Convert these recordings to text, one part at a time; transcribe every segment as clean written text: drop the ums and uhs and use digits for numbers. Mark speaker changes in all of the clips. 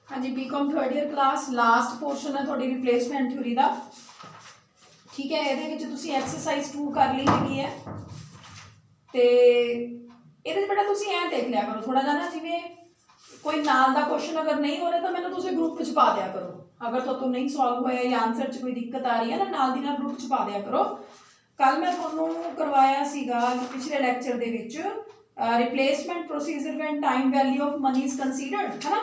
Speaker 1: हाँ जी, BCom third year class last portion है थोड़ी रिप्लेसमेंट थ्योरी का। ठीक है, ये एक्सरसाइज 2 कर ली हैगी है। तो ये बेटा तुम ऐ देख लिया करो थोड़ा जा ना, जिमें कोई नाल का क्वेश्चन अगर नहीं हो रहा तो मैंने तुम ग्रुप च पा दिया करो। अगर तो नहीं सॉल्व होया या आंसर च कोई दिक्कत आ रही है ना, नाल दी नाल ग्रुप च पा दिया करो। कल मैं थोनों करवाया सीगा पिछले lecture they which replacement procedure when time value of money is considered, है ना।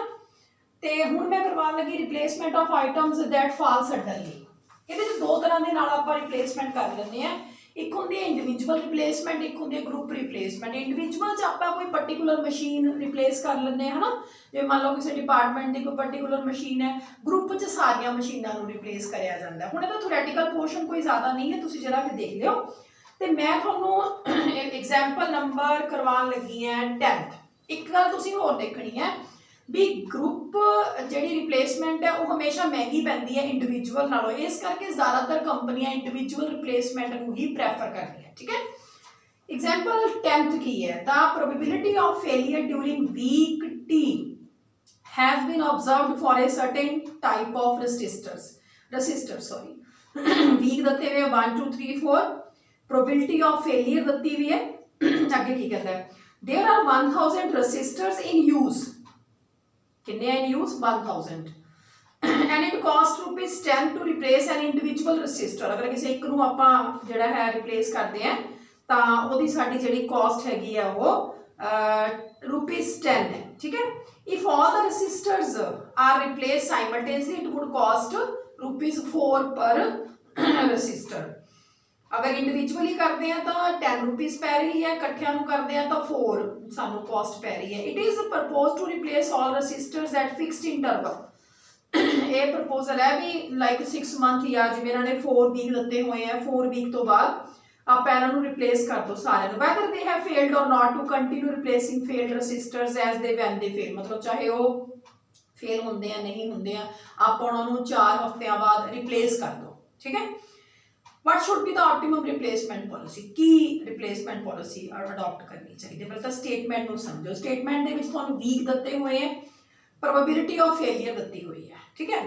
Speaker 1: तो हुण मैं करवाने लगी replacement of items that fall suddenly. ये दो तरह के नाल आपां रिप्लेसमेंट कर लेंगे हैं। एक होंदी है इंडिविजुअल रिप्लेसमेंट, एक होंदी है ग्रुप रिप्लेसमेंट। इंडिविजुअल आपां कोई पर्टिकुलर मशीन रिप्लेस कर लेंगे है ना, जो मान लो किसी डिपार्टमेंट की कोई पर्टिकुलर मशीन है, ग्रुप च सारिया मशीनों को रिप्लेस कराया जाता है। हुण इहदा थ्योरैटिकल पोर्शन कोई ज़्यादा नहीं है, तुसीं जरा भी देख लिओ। तो मैं तुहानूं एग्जाम्पल नंबर करवान लगी है 10th। एक गल तुसीं होर देखनी है भी ग्रुप जिहड़ी रिप्लेसमेंट है वो हमेशा महंगी पैंदी है इंडिविजुअल नालों, इस करके ज़्यादातर कंपनियां इंडिविजुअल रिप्लेसमेंट को ही प्रैफर करती हैं। ठीक है, एग्जाम्पल 10th की है, the probability of failure during week T has been observed for a certain type of resistor sorry week दत्ते हुए 1 2 3 4, प्रोबेबिलिटी ऑफ फेलियर दत्ती हुई है। आगे की कहता है, there are 1000 resistors in use, कितने in use 1000, and it cost ₹10 to replace an individual resistor. अगर किसी एक नूं आपां जिहड़ा है रिप्लेस करते हैं तो ओहदी साडी जिहड़ी कॉस्ट हैगी है वो ₹10 है। ठीक है, if all the resistors are replace simultaneously it would cost ₹4 per resistor. अगर इंडिविजुअली करते हैं तो ₹10 पै रही है, कट्ठियां करते हैं तो 4 सानू कॉस्ट पै रही है। It is propose to replace all resistors at fixed interval. ये प्रपोजल है भी लाइक 6 मंथ या जिवें इन्होंने 4 वीक दिते हुए हैं, 4 वीक तो बाद आप इन्हों रिप्लेस कर दो सारे, वैदर दे हैव फेल्ड और not to continue replacing failed resistors as they when they fail. मतलब चाहे वो फेल होंगे या नहीं होंगे, आप उन्होंने 4 हफ्तियां बाद रिप्लेस कर दो। ठीक है, What should be the optimum replacement policy? की replacement policy अडॉप्ट करनी चाहिए। पहले तो स्टेटमेंट को समझो। स्टेटमेंट दे विच तुहानू वीक दिते हुए हैं, प्रोबेबिलिटी ऑफ फेलियर दी हुई है। ठीक है,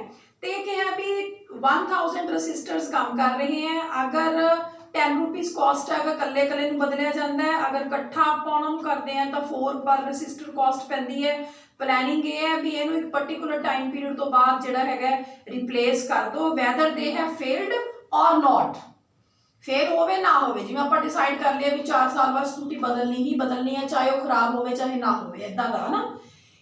Speaker 1: तो ये क्या है भी 1000 रसिस्टर्स काम कर रहे हैं, अगर ₹10 कॉस्ट है, अगर कल्ले कल्ले बदलिया जाता है, अगर इकट्ठा आप उन्होंने करते हैं तो 4 पर रसिस्टर कॉस्ट पैंदी है। प्लैनिंग ये है भी इहनूं एक पर्टिकुलर टाइम पीरियड तो बाद जिहड़ा हैगा रिप्लेस कर दो, वैदर दे हैव फेल्ड और नॉट। फेल होवे ना होवे, जिवें आपां डिसाइड कर लिया भी 4 साल बाद स्कूटी बदलनी ही बदलनी है, चाहे वो खराब होवे चाहे ना होवे, इदां दा ना।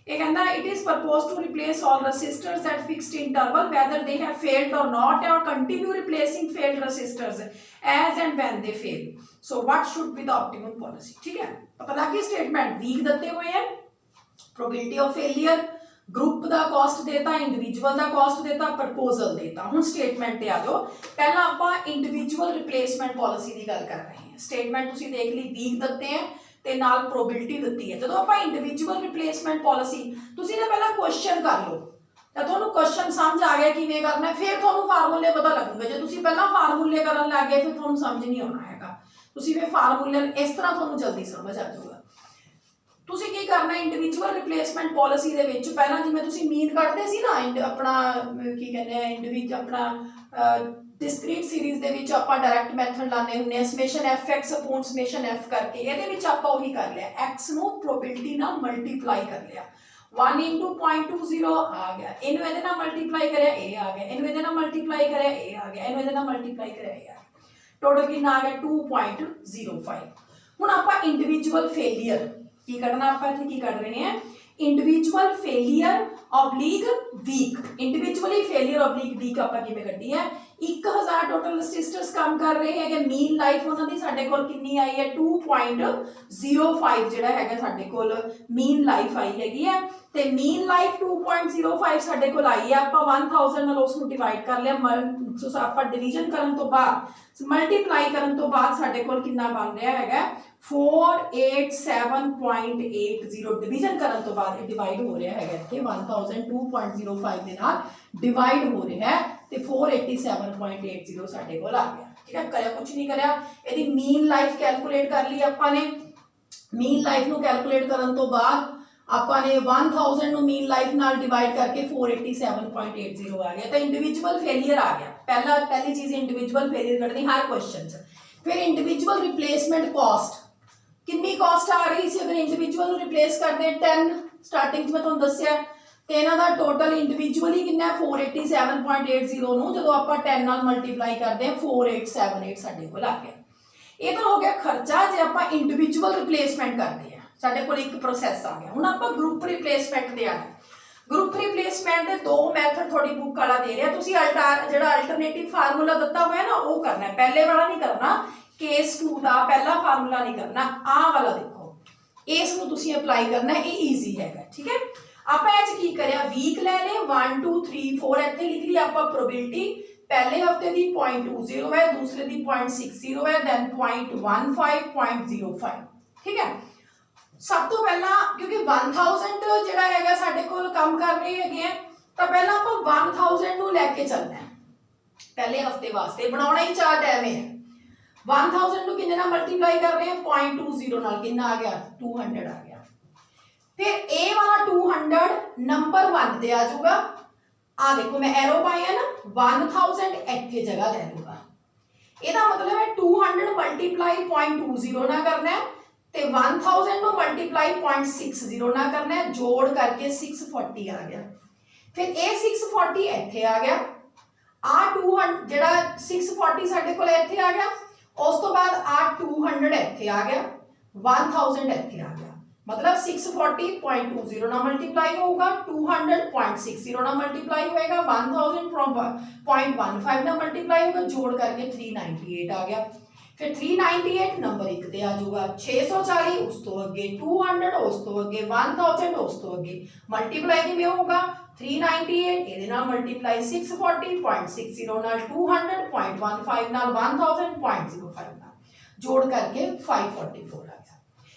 Speaker 1: ये कहंदा it is propose to replace all resistors at fixed interval whether they have failed और not, or continue replacing failed resistors as and when they fail. So what should be the optimum policy. ठीक है, पता लगी statement week दिते हुए हैं, probability of failure, group का cost देता, इंडिविजुअल का कॉस्ट देता, प्रपोजल देता। हुण स्टेटमेंट ते आ जाओ। पहला आपां इंडिविजुअल रिप्लेसमेंट पॉलिसी की गल कर रहे हैं। स्टेटमेंट तुसीं देख ली वीक दिते हैं ते नाल प्रोबेबिलिटी दिती है। जदों आपां इंडिविजुअल रिप्लेसमेंट पॉलिसी तुसीं ना पहला क्वेश्चन कर लो, तो तुहानूं क्वेश्चन समझ आ गया किवें करना है, फिर तुहानूं फार्मूले पता लगूगे। जे तुसीं पहला फार्मूले करन लग गए फिर तुहानूं समझ नहीं आउणा हैगा। तुसीं फिर फार्मूले इस तरह तुहानूं जल्दी समझ आ जाऊगा। तुसीं की करना इंडिविजुअल रिप्लेसमेंट पॉलिसी दे विच पहला जिवें तुसीं मीन कढदे सी ना अपना की कहंदे आ इंडिविजुअल अपना डिस्क्रीट सीरीज दे विच आपां डायरैक्ट मैथड लाने हुंदे आ, summation F X upon summation F करके। इहदे विच आपां ओही कर लिया, एक्स नूं प्रोबेबिलिटी नाल मल्टीप्लाई कर लिया, 1 × 0.20 आ गया, इहनूं इहदे नाल मल्टीप्लाई करिया ए आ गया, इहनूं इहदे नाल मल्टीप्लाई करिया ए आ गया, इहनूं इहदे नाल मल्टीप्लाई करिया ए आ गया, टोटल कितना आ गया 2.05। हुण आपां इंडिविजुअल फेलियर की करना, आप इत्थे की कर रहे हैं individual failure oblique week. Individually failure oblique week आपां किवें कड्डी है, 1000 टोटल रसिस्टर्स काम कर रहे हैं, मीन लाइफ उन्हां दी साडे कोल कितनी आई है 2.05 जिहड़ा हैगा साडे कोल मीन लाइफ आई हैगी है। ते मीन लाइफ 2.05 साडे कोल आई है, आपां 1000 नाल उसनूं डिवाइड कर लिया, आपां डिवीजन करन तो बाद मल्टीप्लाई करन तो बाद साडे कोल कितना बन रहा हैगा 487.80, डिवीजन करन तो बाद डिवाइड हो रहा है इत्थे 1000 2.05 दे नाल डिवाइड हो रहा है ते 487.80 साडे कोल आ गया। ठीक है, करया कुछ नहीं करया, इहदी मीन लाइफ कैलकुलेट कर ली आपां ने। मीन लाइफ नूं कैलकुलेट करन तो बाद ਆਪਾਂ ਨੇ 1000 ਨੂੰ ਮੀਨ ਲਾਈਫ ਨਾਲ ਡਿਵਾਈਡ ਕਰਕੇ 487.80 ਆ ਗਿਆ। ਤਾਂ ਇੰਡੀਵਿਜੂਅਲ ਫੇਲੀਅਰ ਆ ਗਿਆ। पहली चीज इंडिविजुअल फेलियर करनी हर क्वेश्चन च। फिर इंडिविजुअल रिप्लेसमेंट कॉस्ट, कितनी कॉस्ट आ रही सी अगर इंडिविजुअल ਨੂੰ रिप्लेस ਕਰਦੇ 10 स्टार्टिंग में ਤੁਹਾਨੂੰ ਦੱਸਿਆ ਤੇ ਇਹਨਾਂ ਦਾ ਟੋਟਲ ਇੰਡੀਵਿਜੂਅਲੀ ਕਿੰਨਾ 487.80 ਨੂੰ ਜਦੋਂ ਆਪਾਂ 10 ਨਾਲ ਮਲਟੀਪਲਾਈ ਕਰਦੇ ਹਾਂ 4878 ਸਾਡੇ ਕੋਲ ਆ ਗਿਆ। ਇਹ ਤਾਂ ਹੋ ਗਿਆ ਖਰਚਾ ਜੇ ਆਪਾਂ ਇੰਡੀਵਿਜੂਅਲ ਰਿਪਲੇਸਮੈਂਟ ਕਰਦੇ ਆ। ਸਾਡੇ ਕੋਲ ਇੱਕ ਪ੍ਰੋਸੈਸ ਆ ਗਿਆ। ਹੁਣ ਆਪਾਂ ਗਰੁੱਪ ਰਿਪਲੇਸਮੈਂਟ ਦੇ ਆਣਾ। ग्रुप रिप्लेसमेंट के दो मैथड थोड़ी बुक वाला दे रहा, तुसी ਜਿਹੜਾ अल्टरनेटिव फार्मूला ਦਿੱਤਾ ਹੋਇਆ ना वो करना है, पहले वाला नहीं करना। केस 2 ਦਾ पहला फार्मूला नहीं करना, आ वाला देखो इस ਨੂੰ ਤੁਸੀਂ ਅਪਲਾਈ ਕਰਨਾ है, ये ईजी हैगा। ठीक है, ਆਪਾਂ ਇਹ ਚ ਕੀ ਕਰਿਆ ਵੀਕ ਲੈ ਲਏ 1 2 3 4 ਇੱਥੇ ਲਿਖ ਲਈ ਆਪਾਂ ਪ੍ਰੋਬੇबिलिटी। पहले हफ्ते ਦੀ 0.20 है, दूसरे ਦੀ 0.60 है, देन 0.15 0.05। ठीक है, सब तो पहला क्योंकि 1000 ਜਿਹੜਾ ਹੈਗਾ ਸਾਡੇ ਕੋਲ ਕੰਮ ਕਰ ਰਹੇ ਹੈਗੇ ਆ ਤਾਂ ਪਹਿਲਾਂ ਆਪਾਂ 1000 ਨੂੰ ਲੈ ਕੇ ਚੱਲਣਾ ਹੈ। ਪਹਿਲੇ ਹਫਤੇ ਵਾਸਤੇ ਬਣਾਉਣਾ ਹੀ ਚਾਰਟ ਐਵੇਂ ਹੈ। 1000 ਨੂੰ ਕਿੰਨੇ ਨਾਲ ਮਲਟੀਪਲਾਈ ਕਰ ਰਹੇ ਹਾਂ 0.20 ਨਾਲ, ਕਿੰਨਾ ਆ ਗਿਆ 200 ਆ ਗਿਆ। ਫਿਰ ਇਹ ਵਾਲਾ 200 ਨੰਬਰ 1 ਤੇ ਆ ਜਾਊਗਾ। ਆ ਦੇਖੋ ਮੈਂ ਐਰੋ ਪਾਇਆ ਨਾ 1000 ਇੱਥੇ ਜਗ੍ਹਾ ਲੈ ਲੂਗਾ। ਇਹਦਾ ਮਤਲਬ ਹੈ 200 ਮਲਟੀਪਲਾਈ 0.20 ਨਾਲ ਕਰਨਾ ਹੈ ਤੇ 1000 ਨੂੰ ਮਲਟੀਪਲਾਈ 0.60 ਨਾਲ ਕਰਨਾ ਹੈ, ਜੋੜ ਕਰਕੇ 640 ਆ ਗਿਆ। ਫਿਰ ਇਹ 640 ਇੱਥੇ ਆ ਗਿਆ। ਆ 200 ਜਿਹੜਾ 640 ਸਾਡੇ ਕੋਲ ਇੱਥੇ ਆ ਗਿਆ। ਉਸ ਤੋਂ ਬਾਅਦ ਆ 200 ਇੱਥੇ ਆ ਗਿਆ, 1000 ਇੱਥੇ ਆ ਗਿਆ। मतलब 640.20 ਨਾਲ ਮਲਟੀਪਲਾਈ ਹੋਊਗਾ, 200.60 ਨਾਲ ਮਲਟੀਪਲਾਈ ਹੋਏਗਾ, 1000 from 0.15 ਨਾਲ ਮਲਟੀਪਲਾਈ ਹੋਗਾ, ਜੋੜ ਕਰਕੇ 398 ਆ ਗਿਆ। फिर 398 नंबर 1 ਤੇ ਆ ਜਾਊਗਾ। 640 ਉਸ ਤੋਂ ਅੱਗੇ, 200 ਉਸ ਤੋਂ ਅੱਗੇ, 1000 ਉਸ ਤੋਂ ਅੱਗੇ। ਮਲਟੀਪਲਾਈ ਕਿਵੇਂ ਹੋਊਗਾ 398 ਇਹਦੇ ਨਾਲ ਮਲਟੀਪਲਾਈ 640.60 ਨਾਲ, 200.15 ਨਾਲ, 1000.05 ਨਾਲ, ਜੋੜ ਕਰਕੇ 544 ਆ ਗਿਆ।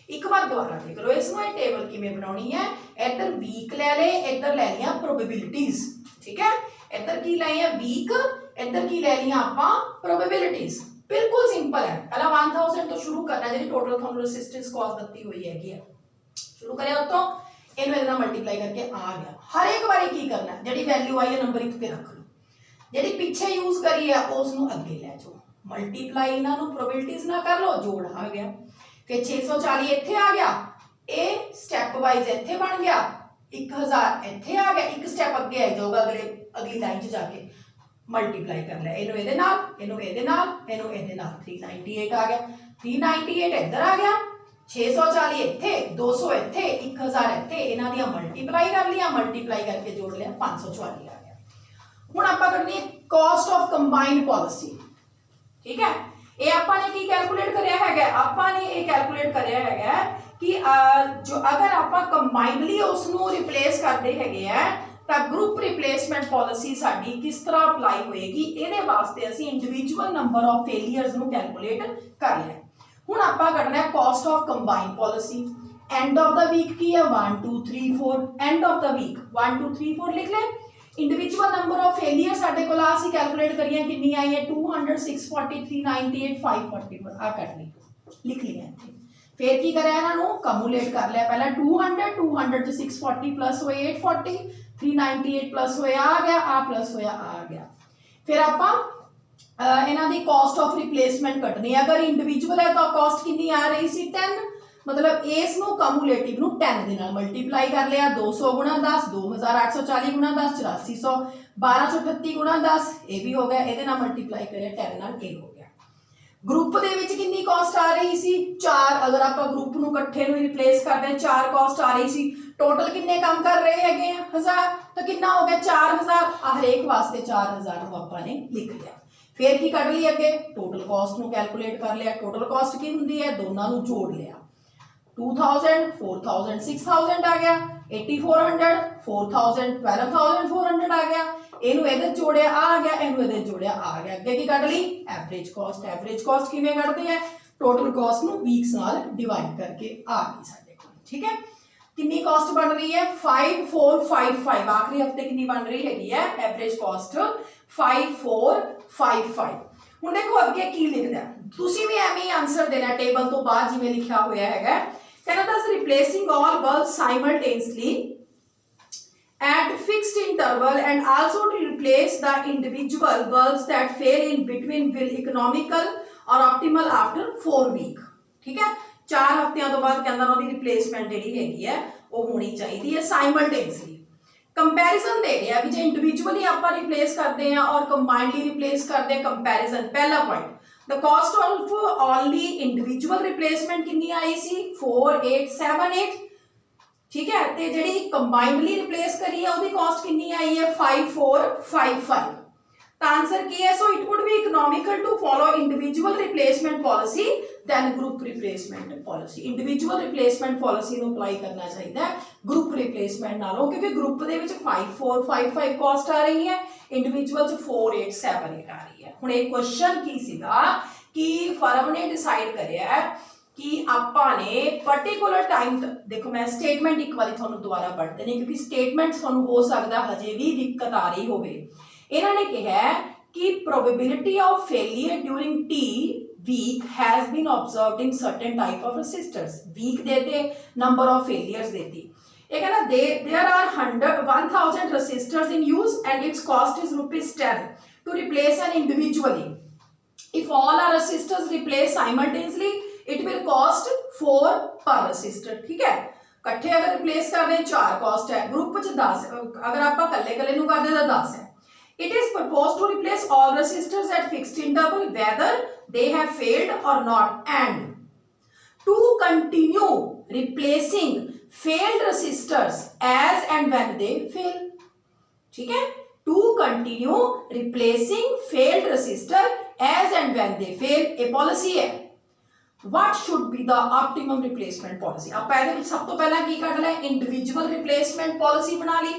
Speaker 1: ਇੱਕ ਵਾਰ ਦੁਬਾਰਾ ਦੇਖ ਲਓ ਇਸ ਨੂੰ। ਇਹ ਟੇਬਲ ਕਿਵੇਂ ਬਣਾਉਣੀ ਹੈ, ਇੱਧਰ ਵੀਕ ਲੈ ਲਏ, ਇੱਧਰ ਲੈ ਲਿਆ ਪ੍ਰੋਬੇਬਿਲਿਟੀਜ਼। ਠੀਕ ਹੈ, ਇੱਧਰ ਕੀ ਲਏ ਆ ਵੀਕ, ਇੱਧਰ ਕੀ ਲੈ ਲਿਆ ਆਪਾਂ ਪ੍ਰੋਬੇਬਿਲਿਟੀਜ਼। बिल्कुल सिंपल है। पहला 1000 तो शुरू करना है, जी टोटल थोड़ा रेजिस्टेंस कॉस्ट दी हुई हैगी है। शुरू करें तो इन्हें इतना मल्टीप्लाई करके आ गया। हर एक बारी की करना है, जी वैल्यू आई है नंबर 1 पे रख लो, जी पीछे यूज करी है उसनों अगे ले जाओ। मल्टीप्लाई इन्हों प्रोबेबिलिटीज ना कर लो, जोड़ आ गया। फिर 640 इत्थे आ गया, ये स्टैप वाइज इत्थे बन गया, 1000 इत्थे आ गया, एक स्टैप अगे आ जाऊगा अगली लाइन च जाके मल्टीप्लाई कर लिया। इनू ਇਹਦੇ ਨਾਲ, ਇਹਨੂੰ ਇਹਦੇ ਨਾਲ, ਇਹਨੂੰ ਇਹਦੇ ਨਾਲ, 398 ਆ ਗਿਆ। 398 ਇੱਧਰ ਆ ਗਿਆ, 640 ਇੱਥੇ, 200 ਇੱਥੇ, 1000 ਇੱਥੇ, ਇਹਨਾਂ ਦੀਆਂ ਮਲਟੀਪਲਾਈ ਕਰ ਲਿਆ, ਮਲਟੀਪਲਾਈ ਕਰਕੇ ਜੋੜ ਲਿਆ 544 ਆ ਗਿਆ। ਹੁਣ ਆਪਾਂ ਕਰਨੀ ਹੈ ਕਾਸਟ ਆਫ ਕੰਬਾਈਨਡ ਪਾਲਿਸੀ। ਠੀਕ ਹੈ, ਇਹ ਆਪਾਂ ਨੇ ਕੀ ਕੈਲਕੂਲੇਟ ਕਰਿਆ ਹੈਗਾ, ਆਪਾਂ ਨੇ ਇਹ ਕੈਲਕੂਲੇਟ ਕਰਿਆ ਹੈਗਾ ਕਿ ਜੋ ਅਗਰ ਆਪਾਂ ਕੰਬਾਈਨਡਲੀ ਉਸ ਨੂੰ ਰਿਪਲੇਸ ਕਰਦੇ ਹੈਗੇ ਆ ਤਾਂ ਗਰੁੱਪ ਰਿਪਲੇਸਮੈਂਟ ਪਾਲਿਸੀ ਸਾਡੀ ਕਿਸ ਤਰ੍ਹਾਂ ਅਪਲਾਈ ਹੋਏਗੀ। ਇਹਦੇ ਵਾਸਤੇ ਅਸੀਂ ਇੰਡੀਵਿਜੂਅਲ ਨੰਬਰ ਆਫ ਫੇਲੀਅਰਸ ਨੂੰ ਕੈਲਕੂਲੇਟ ਕਰ ਲਿਆ। ਹੁਣ ਆਪਾਂ ਕੱਢਣਾ ਹੈ cost of combined policy. End of the week ਕੀ ਹੈ 1 2 3 4, ਐਂਡ ਆਫ ਦਾ ਵੀਕ 1 2 3 4 ਲਿਖ ਲੈ। ਇੰਡੀਵਿਜੂਅਲ ਨੰਬਰ ਆਫ ਫੇਲੀਅਰ ਸਾਡੇ ਕੋਲ ਆ ਅਸੀਂ ਕੈਲਕੂਲੇਟ ਕਰੀਏ ਕਿੰਨੀ ਆਈ ਹੈ 200 640 398 544 ਆ ਕੱਢ ਲਈ, ਲਿਖ ਲਿਆ ਇੱਥੇ। फिर की करें इन्हों कमूलेट कर लिया। पहले 200 च 640 प्लस होए 840, 398 प्लस होया आ गया, आ प्लस होया आ गया। फिर आप इन्हों की कॉस्ट ऑफ रिप्लेसमेंट कटनी है। अगर इंडिविजुअल है तो कॉस्ट कितनी आ रही सी 10, मतलब इस कमूलेटिव 10 के नाल मल्टीप्लाई कर लिया। 200 गुणा 10 2840 गुणा 10 8400, 1238 गुणा 10 ये भी हो गया, ये मल्टीप्लाई करें 10 नाल ये हो गया। ग्रुप दे विच कितनी कॉस्ट आ रही सी 4, अगर आप ग्रुप नूं इकट्ठे नूं रिप्लेस करते हैं 4 कॉस्ट आ रही सी। टोटल कितने काम कर रहे हैं 1000, तो कितना हो गया 4000। हरेक वास्ते 4000 नूं आपां ने लिख लिया। फिर की कढ ली अगे टोटल कॉस्ट नूं कैलकुलेट कर लिया। टोटल कॉस्ट की हुंदी है, दोनों नूं जोड़ लिया। 2000 4000 6000 आ गया, 8400 4000 12400 आ गया। इनू इधर जोड़िया आ गया, इनू इधर जोड़िया आ गया। अगे की कढ ली एवरेज कॉस्ट। एवरेज कॉस्ट किवें कढदे हैं, टोटल कॉस्ट नू वीक्स नाल डिवाइड करके आ गई साडे कोल। ठीक है, कितनी कॉस्ट बन रही है 5455। आखिरी हफ्ते कितनी बन रही है एवरेज कॉस्ट 5455। हुण देखो अगे की लिखदा, तुसीं भी एवें ही आंसर देना टेबल तो बाद जिवें लिखिया होया हैगा कहना thus replacing all bulbs simultaneously at fixed interval and also to replace the individual bulbs that fail in between will economical or optimal after 4 week। ठीक है, 4 हफ्तियां तो बाद कहना ਉਹਦੀ रिप्लेसमेंट ਜਿਹੜੀ ਹੈਗੀ ਹੈ ਉਹ ਹੋਣੀ ਚਾਹੀਦੀ ਹੈ साइमल्टेनियसली। कंपैरिजन दे रहा है भी जे इंडिविजुअली आप रिप्लेस करते हैं और कंबाइंडली रिप्लेस करते हैं। कंपैरिजन पहला point, the cost of only individual replacement कितनी आई सी 4878। ठीक है, ते जिहड़ी कंबाइंडली रिप्लेस करी है उसकी कॉस्ट कितनी आई है 5455। तो आंसर की है, so it would be economical to follow individual replacement policy than group replacement policy. Individual replacement policy ਨੂੰ ਅਪਲਾਈ ਕਰਨਾ ਚਾਹੀਦਾ ਹੈ ग्रुप रिप्लेसमेंट ਨਾਲੋਂ, क्योंकि ग्रुप ਦੇ ਵਿੱਚ 5455 कॉस्ट आ रही है, इंडिविजुअल ਚ 4878 आ रही है। ਹੁਣ ਇਹ ਕੁਐਸਚਨ ਕੀ ਸੀਗਾ कि फर्म ने डिसाइड करिया कि ਆਪਾਂ ਨੇ पर्टिकुलर टाइम, देखो मैं स्टेटमेंट एक बार ਤੁਹਾਨੂੰ ਦੁਬਾਰਾ पढ़ देनी क्योंकि स्टेटमेंट ਤੁਹਾਨੂੰ हो सकता हजे भी दिक्कत आ रही होवे। इन्होंने कहा कि probability of failure during T week has been observed in certain type of resistors. Week देते, नंबर ऑफ फेलियर्स देती। ये कहना there are 1000 resistors in use and its cost is ₹10 to replace an individually. If all are resistors replace simultaneously it will cost 4 per resistor. ठीक है, इकट्ठे अगर replace कर दें 4 कॉस्ट है, ग्रुप च 10, अगर आप कल्ले कल्ले कर दे तो 10 है। It is proposed to replace all resistors at fixed interval whether they have failed or not, and to continue replacing failed resistors as and when they fail। ठीक है, to continue replacing failed resistor as and when they fail a policy है। What should be the optimum replacement policy? आप पहले भी सब तो पहला की कट लिया इंडिविजुअल रिप्लेसमेंट पॉलिसी बना ली।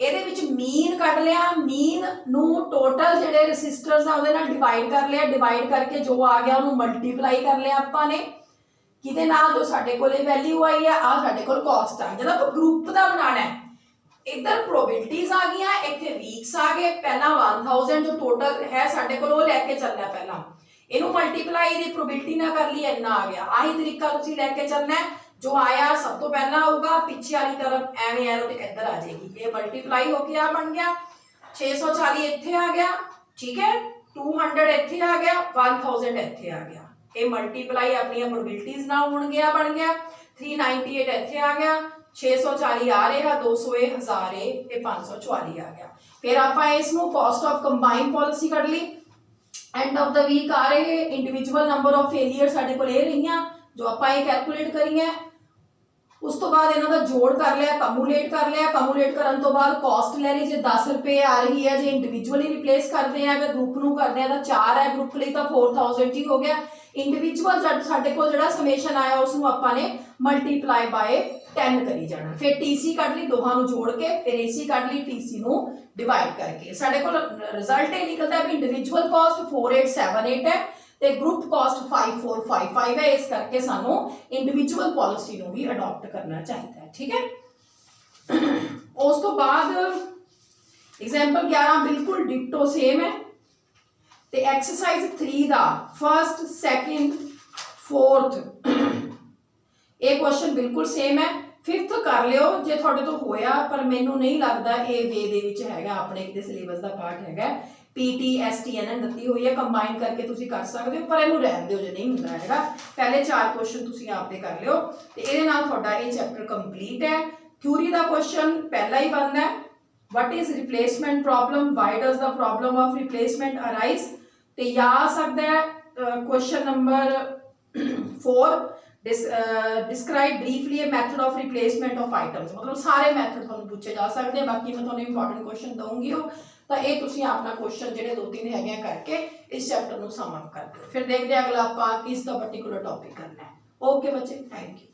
Speaker 1: ਇਹਦੇ ਵਿੱਚ ਮੀਨ ਕੱਢ ਲਿਆ, ਮੀਨ ਨੂੰ ਟੋਟਲ ਜਿਹੜੇ ਰੈਸਿਸਟਰਸ ਆ ਉਹਦੇ ਨਾਲ ਡਿਵਾਈਡ ਕਰ ਲਿਆ, ਡਿਵਾਈਡ ਕਰਕੇ ਜੋ ਆ ਗਿਆ ਉਹਨੂੰ ਮਲਟੀਪਲਾਈ ਕਰ ਲਿਆ ਆਪਾਂ ਨੇ ਕਿਹਦੇ ਨਾਲ, ਜੋ ਸਾਡੇ ਕੋਲੇ ਵੈਲਿਊ ਆਈ ਆ, ਆ ਸਾਡੇ ਕੋਲ ਕਾਸਟ ਆ। ਜਦੋਂ ਆਪਾਂ ਗਰੁੱਪ ਦਾ ਬਣਾਉਣਾ ਹੈ, ਇੱਧਰ ਪ੍ਰੋਬੇਬਿਲਿਟੀਜ਼ ਆ ਗਈਆਂ, ਇੱਥੇ ਵੀਕਸ ਆ ਗਏ। ਪਹਿਲਾਂ 1000 ਜੋ ਟੋਟਲ ਹੈ ਸਾਡੇ ਕੋਲ ਉਹ ਲੈ ਕੇ ਚੱਲਣਾ, ਪਹਿਲਾਂ ਇਹਨੂੰ ਮਲਟੀਪਲਾਈ ਦੀ ਪ੍ਰੋਬੇਬਿਲਿਟੀ ਨਾਲ ਕਰ ਲਈ, ਇੰਨਾ ਆ ਗਿਆ। ਆਹੀ ਤਰੀਕਾ ਤੁਸੀਂ ਲੈ ਕੇ ਚੱਲਣਾ ਹੈ, जो आया सब तो पहला होगा पीछे वाली तरफ एवं एरो ते इधर आ जाएगी, ये मल्टीप्लाई होके आ बन गया 640 इत्थे आ गया। ठीक है, 200 इत्थे आ गया, 1000 इत्थे आ गया। ये मल्टीप्लाई अपनी प्रोबेबिलिटीज ना होण गया बन गया 398 इत्थे आ गया, 640 आ रहा, 200 ए 1000 ए 544 आ गया। फिर आपां इसनूं कॉस्ट ऑफ कंबाइन पॉलिसी कढ ली। एंड ऑफ द वीक आ रहे इंडिविजुअल नंबर ऑफ फेलियर साडे कोल ये रहीआं जो आपां ये कैलकुलेट करी है। उस तो बाद इन्हों का जोड़ कर लिया, कमूलेट कर लिया, कमूलेट करने तो बाद कॉस्ट ले रही, जो 10 रुपये आ रही है, जो इंडिविजुअली रिप्लेस करते हैं, अगर ग्रुप में करते हैं तो 4 है, ग्रुप लिए तो 4000 ही हो गया। इंडिविजुअल साढ़े को जो समेशन आया उसको आपने मल्टीप्लाई बाय 10 करी जाना। फिर टीसी कट ली, दोहां जोड़ के, फिर एसी कट ली टीसी को डिवाइड करके। साढ़े को रिजल्ट ये निकलता है भी इंडिविजुअल कॉस्ट 4878 है ਤੇ ग्रुप कॉस्ट 5455 है। इस करके सानू इंडिविजुअल पॉलिसी ਨੂੰ भी अडॉप्ट करना चाहिए। ठीक है, उस तो बाद एग्जाम्पल 11 बिल्कुल डिक्टो सेम है। ते एक्सरसाइज 3 ਦਾ फर्स्ट सैकेंड फोर्थ ये क्वेश्चन बिल्कुल सेम है। फिफ्थ कर लियो जे थोड़े तो होया, पर मैनू नहीं लगता ये वे दे विच हैगा, अपने किते सिलेबस का पार्ट हैगा। पीटी STNN दी हुई है, कंबाइन करके तुसी कर सकते हो, पर इनू रहन दिओ जे नहीं हुंदा हैगा। पहले 4 क्वेश्चन तुसी आपे कर लियो ते इहदे नाल तुहाडा ये चैप्टर कंप्लीट है। थ्योरी दा क्वेश्चन पहला ही बनदा है, what is replacement problem, why does the problem of replacement arise. ते या आ सकदा है question number 4 describe briefly a method of replacement of items. मतलब सारे मैथड तुहानू पूछे जा सकते हैं, बाकी मैं तुहानू इंपॉर्टेंट क्वेश्चन दूंगी तो ये तुसी अपना क्वेश्चन जो 2-3 है करके इस चैप्टर को सम अप कर दो। फिर देखते हैं अगला आप किस का पर्टिकुलर टॉपिक करना है। ओके बच्चे, थैंक यू।